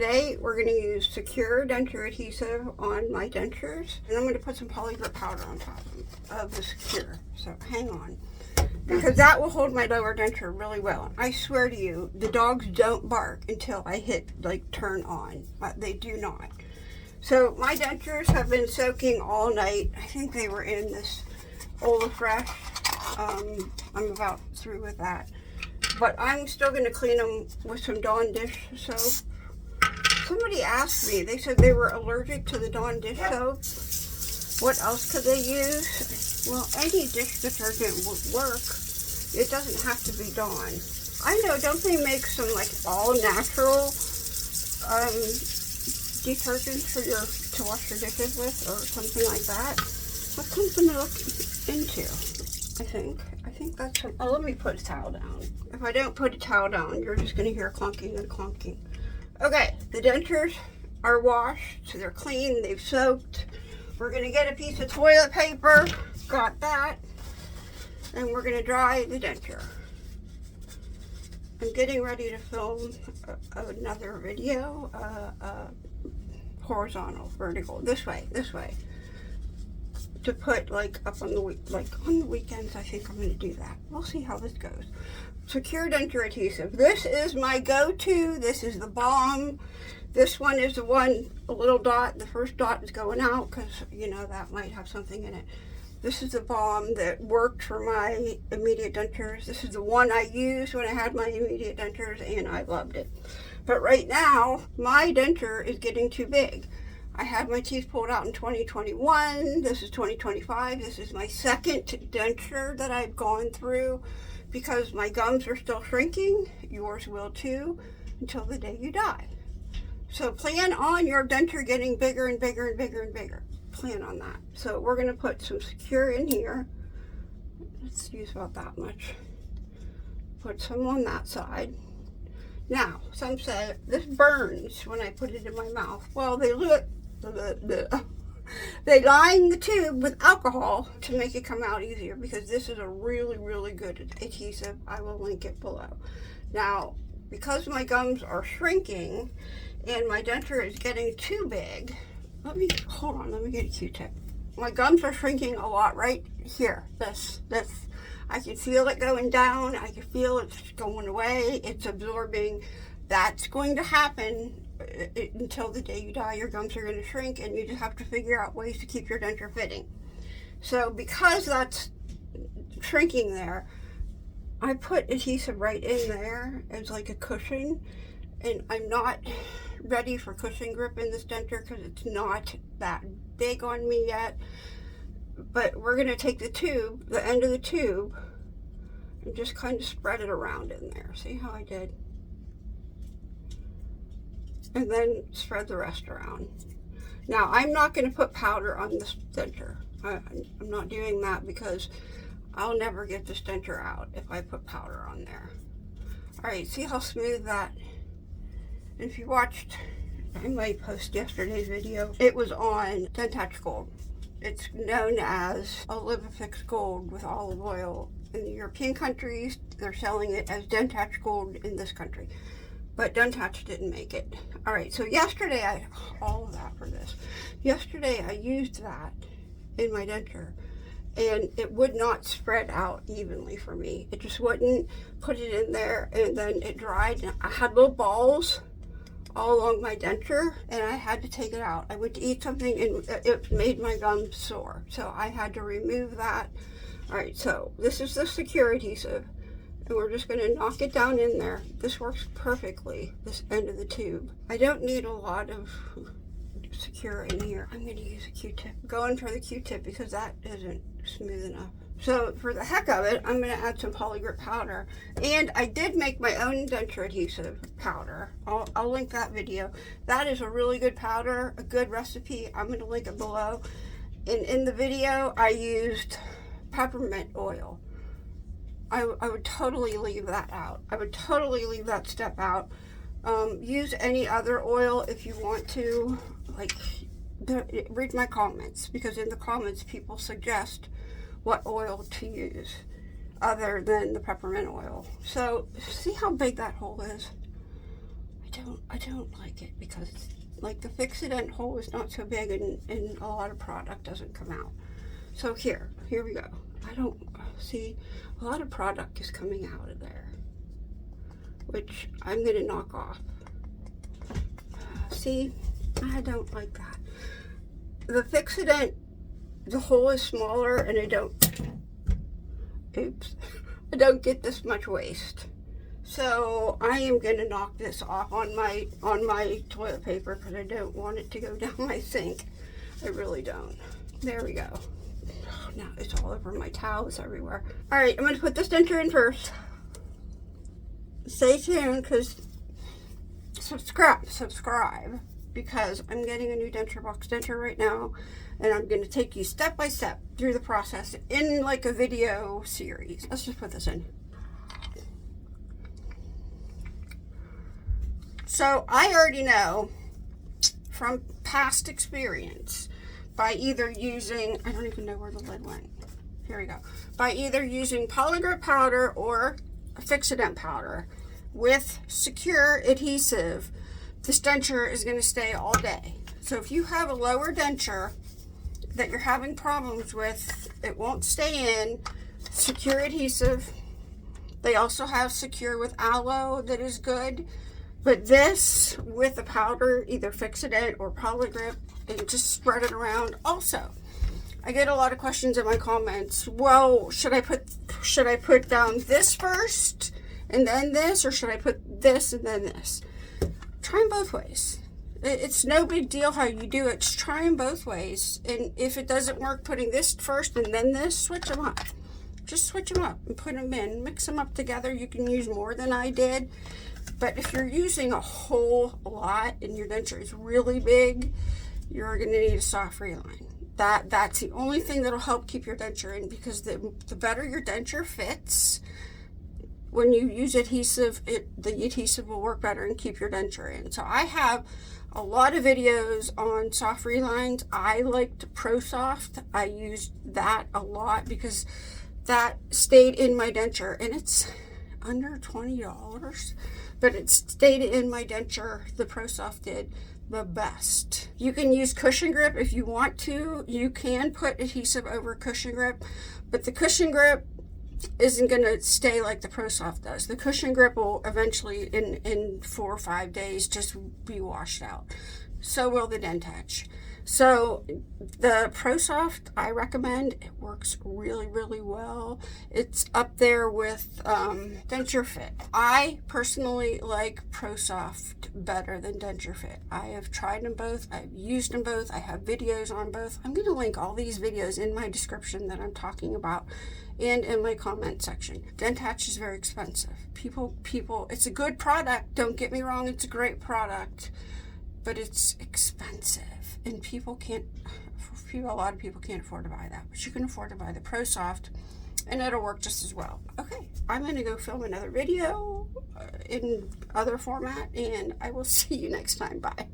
today we're going to use secure denture adhesive on my dentures, and I'm going to put some polygrip powder on top of the secure. So hang on, because that will hold my lower denture really well. I swear to you, the dogs don't bark until I hit like turn on. They do not. So my dentures have been soaking all night. I think they were in this Olafresh. I'm about through with that, but I'm still going to clean them with some Dawn dish soap. Somebody asked me, they said they were allergic to the Dawn dish soap. What else could they use? Well, any dish detergent would work. It doesn't have to be Dawn. I know, don't they make some like all natural detergents for to wash your dishes with, or something like that? That's something to look into. I think that's some, oh, let me put a towel down. If I don't put a towel down, you're just going to hear clunking and clunking. Okay, the dentures are washed, so they're clean, they've soaked. We're going to get a piece of toilet paper, got that, and we're going to dry the denture. I'm getting ready to film another video, horizontal, vertical, this way, to put like up on the on the weekends. I think I'm going to do that. We'll see how this goes. Secure denture adhesive. This is my go-to. This is the bomb. This one is the one, a little dot. The first dot is going out because, you know, that might have something in it. This is the bomb that worked for my immediate dentures. This is the one I used when I had my immediate dentures, and I loved it. But right now, my denture is getting too big. I had my teeth pulled out in 2021. This is 2025. This is my second denture that I've gone through because my gums are still shrinking. Yours will too, until the day you die. So plan on your denture getting bigger and bigger and bigger and bigger. Plan on that. So we're going to put some secure in here. Let's use about that much. Put some on that side. Now, some say this burns when I put it in my mouth. Well, they line the tube with alcohol to make it come out easier, because this is a really, really good adhesive. I will link it below. Now, because my gums are shrinking and my denture is getting too big, hold on, let me get a Q-tip. My gums are shrinking a lot right here. This. I can feel it going down. I can feel it's going away. It's absorbing. That's going to happen until the day you die. Your gums are going to shrink, and you just have to figure out ways to keep your denture fitting. So because that's shrinking there, I put adhesive right in there as like a cushion, and I'm not ready for cushion grip in this denture because it's not that big on me yet. But we're going to take the tube, the end of the tube, and just kind of spread it around in there. See how I did? And then spread the rest around. Now, I'm not going to put powder on this denture. I'm not doing that because I'll never get this denture out if I put powder on there. Alright, see how smooth that? And if you watched, I might post yesterday's video, it was on Denture Gold. It's known as Olivifix Gold with olive oil. In the European countries, they're selling it as Denture Gold in this country. But Denture didn't make it. Alright, so yesterday, all of that for this. Yesterday I used that in my denture, and it would not spread out evenly for me. It just wouldn't. Put it in there, and then it dried. And I had little balls all along my denture, and I had to take it out. I went to eat something, and it made my gums sore, so I had to remove that. Alright, so this is the secure adhesive, and we're just going to knock it down in there. This works perfectly, this end of the tube. I don't need a lot of secure in here. I'm going to use a Q-tip. Going for the Q-tip because that isn't smooth enough. So for the heck of it, I'm going to add some polygrip powder. And I did make my own denture adhesive powder. I'll link that video. That is a really good powder, a good recipe. I'm going to link it below. And in the video, I used peppermint oil. I would totally leave that out. I would totally leave that step out. Use any other oil if you want to. Like, read my comments, because in the comments people suggest what oil to use other than the peppermint oil. So see how big that hole is? I I don't like it because like the Fix-A-Dent hole is not so big and a lot of product doesn't come out. So here we go. I don't see a lot of product is coming out of there, which I'm gonna knock off. See, I don't like that. The Fix-A-Dent, the hole is smaller and I don't get this much waste. So I am gonna knock this off on my toilet paper because I don't want it to go down my sink. I really don't. There we go. Oh, now it's all over my towels everywhere. All right, I'm gonna put this denture in first. Stay tuned because subscribe because I'm getting a new Denture Box denture right now, and I'm going to take you step by step through the process in like a video series. Let's just put this in. So I already know from past experience by either using, I don't even know where the lid went. Here we go. By either using Polygrip powder or Fix-A-Dent powder with secure adhesive, this denture is going to stay all day. So if you have a lower denture that you're having problems with, it won't stay in, secure adhesive. They also have secure with aloe that is good. But this with the powder, either Fix-A-Dent or Polygrip, and just spread it around. Also, I get a lot of questions in my comments. Well, should I put down this first and then this, or should I put this and then this? Try them both ways. It's no big deal how you do it. Just try them both ways. And if it doesn't work putting this first and then this, switch them up. Just switch them up and put them in. Mix them up together. You can use more than I did. But if you're using a whole lot and your denture is really big, you're going to need a soft reline. That's the only thing that'll help keep your denture in, because the better your denture fits, when you use adhesive, the adhesive will work better and keep your denture in. So I have a lot of videos on soft relines. I liked ProSoft. I used that a lot because that stayed in my denture, and it's under $20, but it stayed in my denture. The ProSoft did the best. You can use cushion grip if you want to. You can put adhesive over cushion grip, but the cushion grip isn't going to stay like the ProSoft does. The cushion grip will eventually, in 4 or 5 days, just be washed out. So will the Dentage. So the ProSoft, I recommend. It works really, really well. It's up there with Denture Fit. I personally like ProSoft better than Denture Fit. I have tried them both. I've used them both. I have videos on both. I'm going to link all these videos in my description that I'm talking about and in my comment section. Dentage is very expensive. People, it's a good product. Don't get me wrong. It's a great product, but it's expensive. And a lot of people can't afford to buy that, but you can afford to buy the ProSoft, and it'll work just as well. Okay, I'm going to go film another video in other format, and I will see you next time. Bye.